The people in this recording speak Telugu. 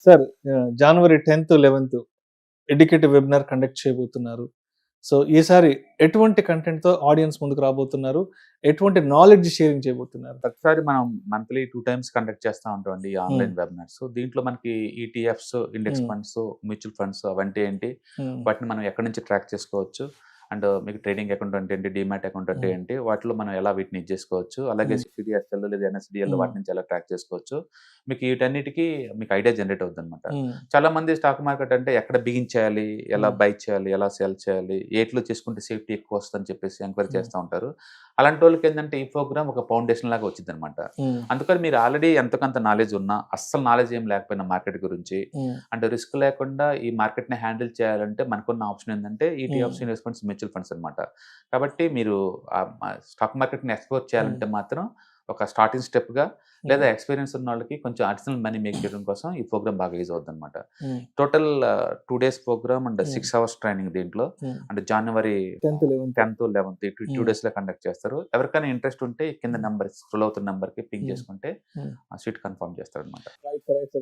సార్ జనవరి 10th, 11th educative webinar conduct చేయబోతున్నారు. సో, ఈసారి ఎటువంటి కంటెంట్‌తో ఆడియన్స్ ముందుకు రాబోతున్నారు? ఎటువంటి నాలెడ్జ్ షేరింగ్ చేయబోతున్నారు? ప్రతిసారి మనం మంత్లీ 2 టైమ్స్ కండక్ట్ చేస్తా ఉంటామండి ఈ ఆన్‌లైన్ హ్మ్. వెబినార్స్. దీంట్లో మనకి ఈటీఎఫ్స్, ఇండెక్స్ హ్మ్. ఫండ్స్, మ్యూచువల్ ఫండ్స్ అవంటే ఏంటి? హ్మ్. వాటిని మనం ఎక్కడి నుంచి ట్రాక్ చేసుకోవచ్చు? అండ్ మీకు ట్రేడింగ్ అకౌంట్ అంటే ఏంటి? డీమ్యాట్ అకౌంట్ అంటే హ్మ్. ఏంటి? వాటిలో మనం ఎలా వీటిని ఇది చేసుకోవచ్చు? అలాగే హ్మ్. సిడిఎస్ఎల్ లేదా ఎన్ఎస్డిఎల్ హ్మ్. వాటి నుంచి ఎలా ట్రాక్ చేసుకోవచ్చు? మీకు వీటన్నిటికి మీకు ఐడియా జనరేట్ అవుద్దనమాట. హ్మ్. చాలా మంది స్టాక్ మార్కెట్ అంటే ఎక్కడ బిగించేయాలి? ఎలా హ్మ్. బై చేయాలి? ఎలా సెల్ చేయాలి? ఏట్లో చేసుకుంటే సేఫ్టీ ఎక్కువ వస్తదని చెప్పేసి ఎంక్వైరీ హ్మ్. చేస్తా ఉంటారు. అలాంటోళ్ళకేందంటే ఈ ప్రోగ్రామ్ ఒక ఫౌండేషన్ లాగా వచ్చిద్దనమాట. హ్మ్. అందుకని మీరు ఆల్రెడీ ఎంతో కొంత నాలెడ్జ్ ఉన్నా, అస్సలు నాలెడ్జ్ ఏం లేకపోయినా మార్కెట్ గురించి, హ్మ్. అంటే రిస్క్ లేకుండా ఈ మార్కెట్‌ని హ్యాండిల్ చేయాలంటే మనకున్న ఆప్షన్ ఏందంటే హ్మ్. ఈటీఎఫ్స్, ఇన్వెస్ట్‌మెంట్స్, మ్యూచువల్ ఫండ్స్ అనమాట. కాబట్టి మీరు స్టాక్ మార్కెట్‌ని ఎక్స్‌ప్లోర్ చేయాలంటే హ్మ్. మాత్రం ఒక స్టార్టింగ్ స్టెప్‌గా హ్మ్. లేదా ఎక్స్‌పీరియన్స్ ఉన్నోళ్ళకి కొంచెం అడిషనల్ మనీ మేక్ చేయడం కోసం ఈ ప్రోగ్రామ్ బాగా యూజ్ అవుద్దనమాట. హ్మ్. టోటల్ 2 డేస్ ప్రోగ్రామ్ అండ్ హ్మ్. 6 అవర్స్ ట్రైనింగ్ దీంట్లో. హ్మ్. అంటే జనవరి 10th, 11th. 10th, 11th ఈ 2 హ్మ్. డేస్‌లో కండక్ట్ చేస్తారు. ఎవరికైనా ఇంట్రెస్ట్ ఉంటే కింద హ్మ్. నంబర్ స్క్రోల్ అవుతున్న నంబర్‌కి పింగ్ హ్మ్. చేసుకుంటే హ్మ్. సీట్ కన్ఫర్మ్ చేస్తారనమాట. Right sir. Right sir.